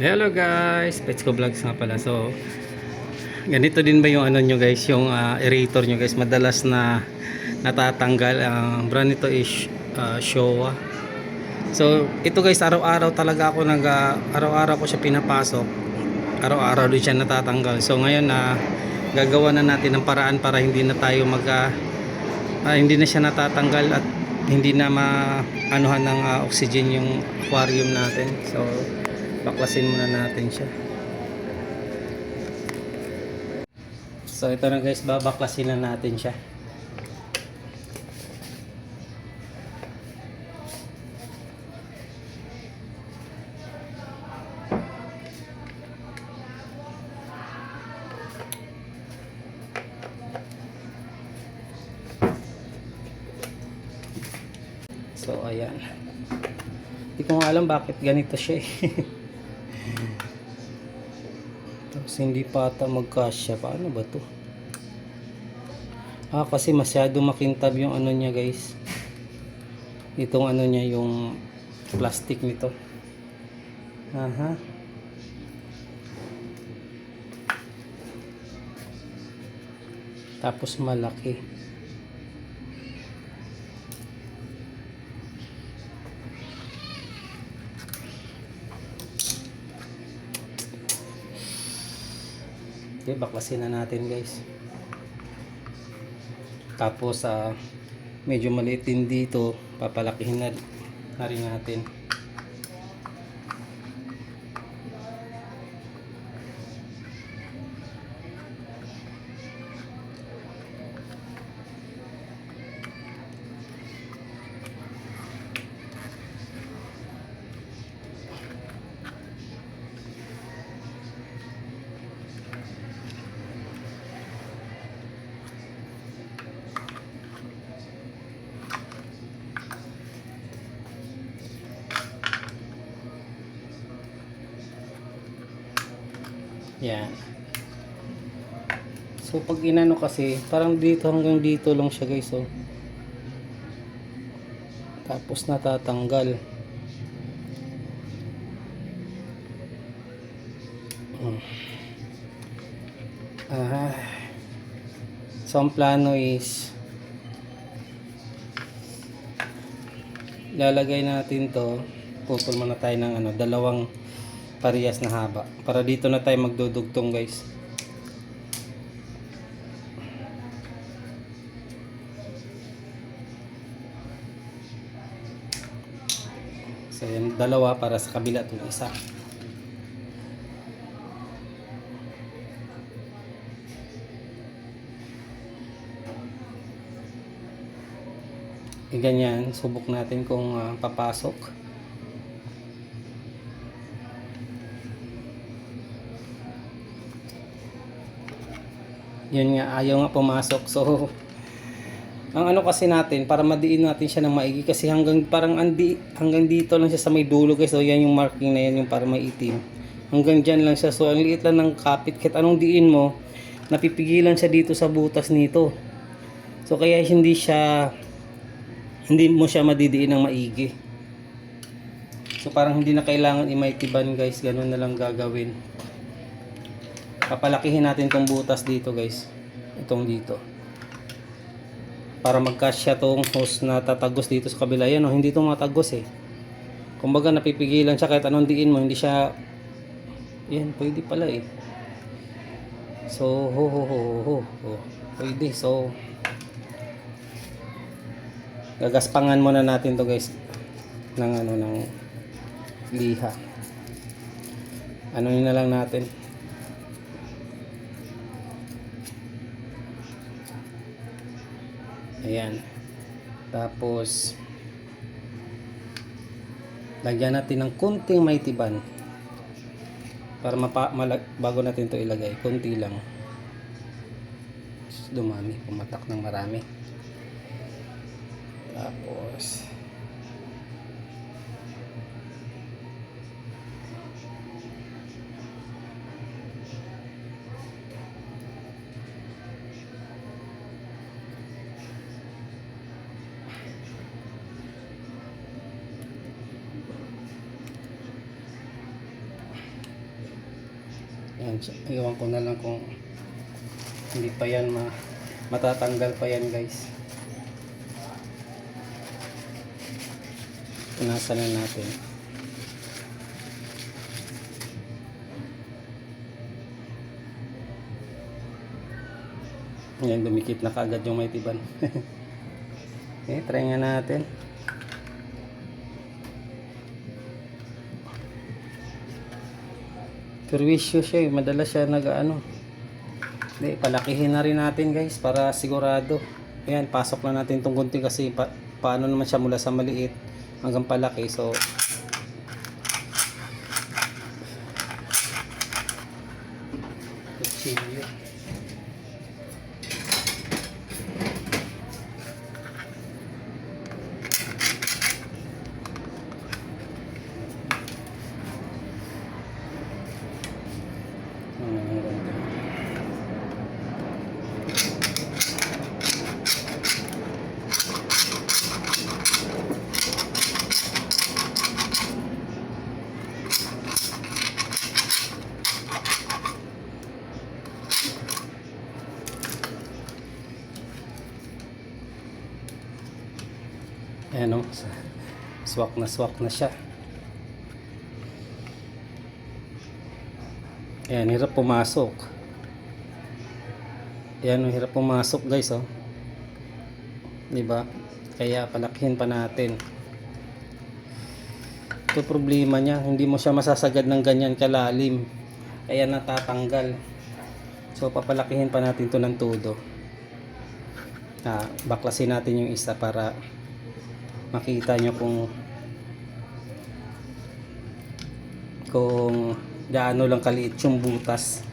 Hello guys, Petsko Vlogs nga pala. So, ganito din ba yung ano nyo guys, yung aerator nyo guys, madalas na natatanggal. Ang brand nito is Showa. So, ito guys, araw-araw talaga ako araw-araw ko siya pinapasok. Araw-araw din siya natatanggal. So, ngayon na gagawa na natin ng paraan para hindi na tayo hindi na siya natatanggal at hindi na maanuhan ng oxygen yung aquarium natin. So, baklasin muna natin siya. So ito na guys, babaklasin na natin siya. So ayan. Hindi ko nga alam bakit ganito siya eh. Tapos hindi pa ata magkasya. Paano ba to? Kasi masyado makintab yung ano niya guys. Itong ano niya, yung plastic nito. Tapos malaki. Okay, baklasin na natin guys. Tapos medyo maliit din dito, papalakihin na rin natin. Yan. So pag inano kasi, parang dito hanggang dito lang siya guys, oh. Tapos natatanggal. So ang plano is lalagay natin to, pupul muna tayo ng dalawang parehas na haba para dito na tayo magdudugtong guys. So yan, dalawa para sa kabila itong isa. Ganyan, subok natin kung papasok. Yun nga, ayaw nga pumasok. So ang ano kasi natin, para madiin natin siya ng maigi, kasi hanggang dito lang siya sa may dulo guys. So yan yung marking na yan, yung para may itim. Hanggang dyan lang siya. So ang liit lang ng kapit, kahit anong diin mo, napipigilan siya dito sa butas nito. So kaya hindi mo siya madidiin ng maigi. So parang hindi na kailangan imaitiban guys, ganun na lang gagawin. Papalakihin natin tong butas dito guys, itong dito, para magkasya tong hose na tatagos dito sa kabila. Yan, hindi itong matagos eh. Kumbaga napipigilan siya, kahit anong diin mo, hindi siya, yan, pwede pala eh. So pwede. So gagaspangan muna natin to guys ng ng liha. Yun na lang natin. Ayan. Tapos lagyan natin ng kunting maitiban para bago natin to ilagay, kunti lang. Dumami, pumatak ng marami. Tapos Yan, iwan ko na lang kung hindi pa yan matatanggal pa yan guys. Punasan na natin. Yan, dumikit na kaagad yung may tiban. Okay, try nga natin. Perwisyo siya eh. Madalas siya nag-ano. Hindi, palakihin na rin natin guys para sigurado. Ayan, pasok na natin itong gunting kasi paano naman siya mula sa maliit hanggang palaki. So, kutsilyo. Ayan o, swak na siya. Ayan, hirap pumasok. Ayan, hirap pumasok guys oh. Diba? Kaya palakihin pa natin. Ito problema niya, hindi mo siya masasagad ng ganyan kalalim. Kaya natatanggal. So papalakihin pa natin to ng todo. Baklasin natin yung isa para makita nyo kung gaano lang kaliit yung butas.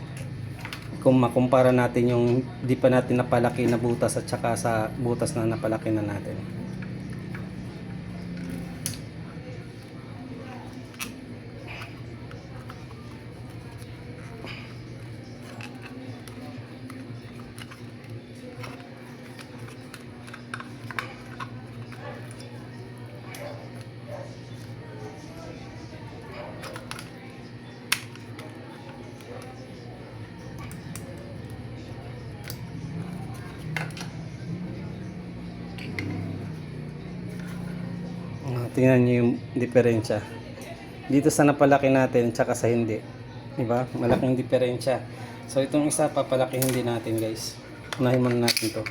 Kung makumpara natin yung di pa natin napalaki na butas at saka sa butas na napalaki na natin. Tingnan nyo yung diferensya dito sa napalaki natin tsaka sa hindi, diba? Malaking diferensya. So itong isa papalakihin din natin guys. Unahin muna natin to.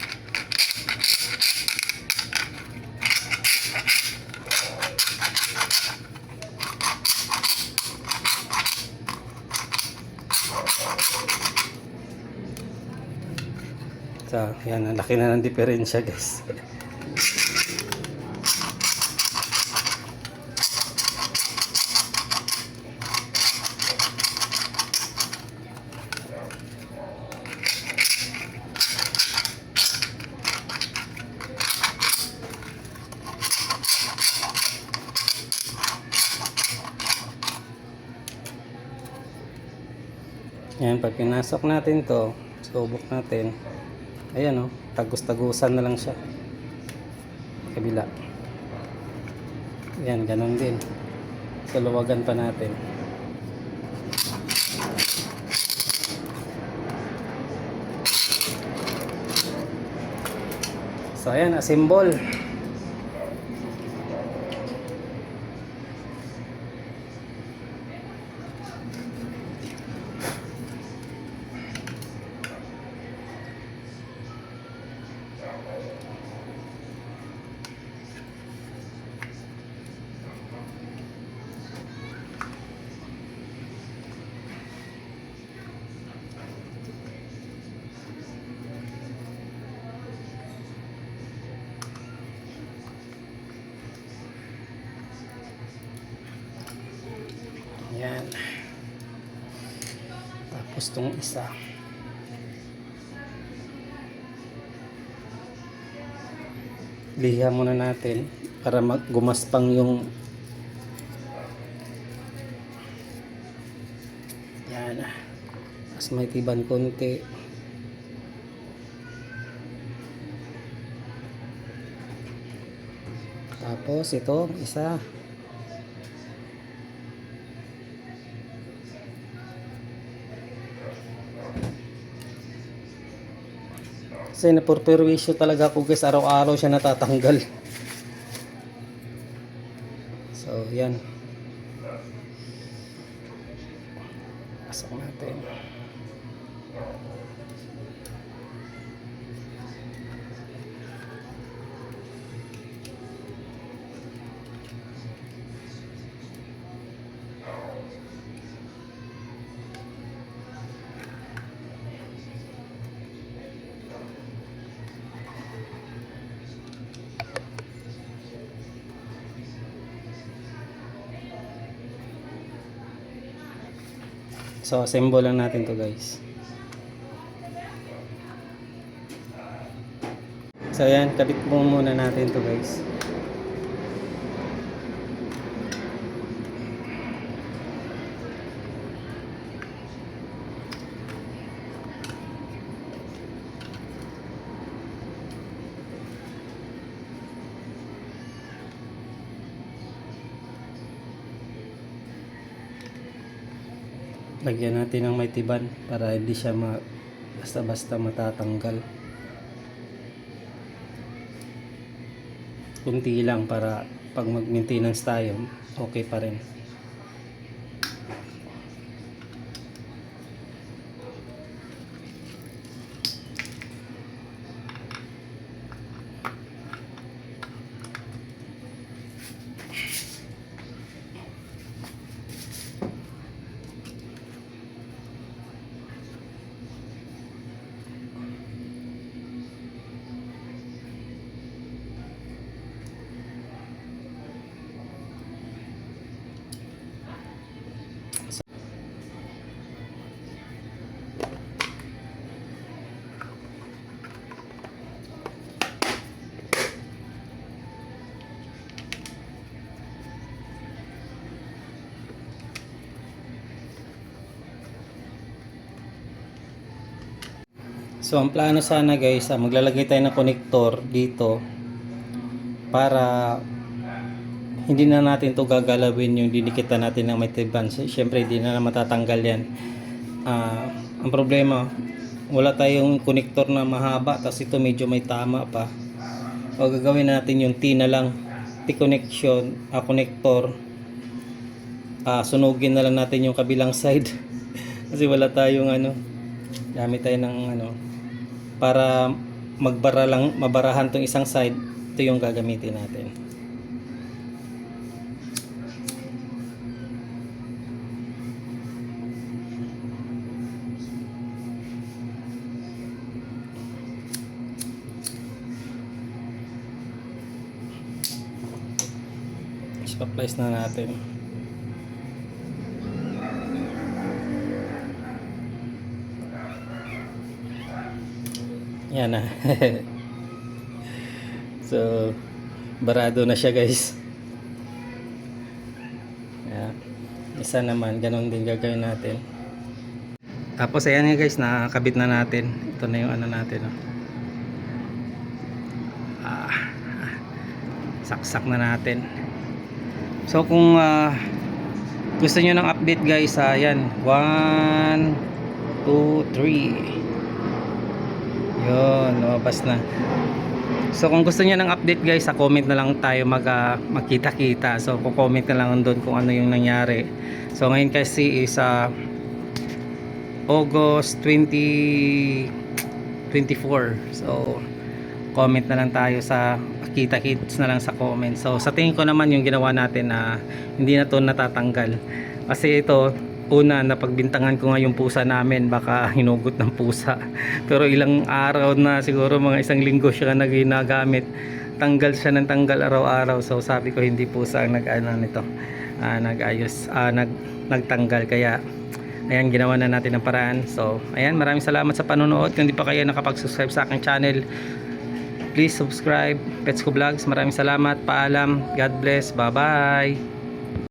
So yan, ang laki na ng diferensya guys. Yan, pag pinasok natin to, subok natin. Ayan o, tagus-tagusan na lang siya. Kabila. Yan, ganun din. So, luwagan pa natin. So, ayan, assemble. Yan. Tapos tong isa. Liha muna natin para gumaspang yung yan. Mas may tiban konti. Tapos ito, isa. Kasi napurperwisyo talaga ako guys, araw-araw siya natatanggal. So yan, pasok natin. So assemble lang natin to guys. So yan, kabit mo muna natin to guys. Lagyan natin ng may tiban para hindi siya basta-basta matatanggal. Kunti lang para pag mag-maintenance tayo, okay pa rin. So ang plano sana guys, maglalagay tayo ng connector dito para hindi na natin to gagalawin yung dinikitan natin ng may tiban. Siyempre hindi na matatanggal yan. Ang problema, wala tayong connector na mahaba, tapos ito medyo may tama pa. O gagawin natin yung T na lang, T connection, connector. Sunugin na lang natin yung kabilang side kasi wala tayong gamit tayo ng para mabarahan tong isang side. Ito yung gagamitin natin. Pa-place na natin. Yan na. So barado na siya guys. Yeah. Isa naman ganun din gagawin natin. Tapos ayan nga guys, nakakabit na natin. Ito na yung natin. Saksak na natin. So kung gusto nyo ng update guys, ayan 1, 2, 3. Yun, lumabas na. So kung gusto niyo ng update guys, sa comment na lang tayo magkita-kita. So comment na lang doon kung ano yung nangyari. So ngayon kasi is August 2024. So comment na lang tayo sa kita-kits na lang sa comment. So sa tingin ko naman yung ginawa natin na hindi na to natatanggal. Kasi ito, una napagbintangan ko nga yung pusa namin, baka hinugot ng pusa. Pero ilang araw na, siguro mga 1 linggo siya na ginagamit, tanggal siya ng tanggal araw-araw. So sabi ko hindi pusa ang nagtanggal. Kaya ayan, ginawa na natin ng paraan. So ayan, maraming salamat sa panonood. Kung hindi pa kayo nakapag-subscribe sa aking channel, please subscribe. Pets Ko Vlogs, maraming salamat. Paalam, God bless, bye bye.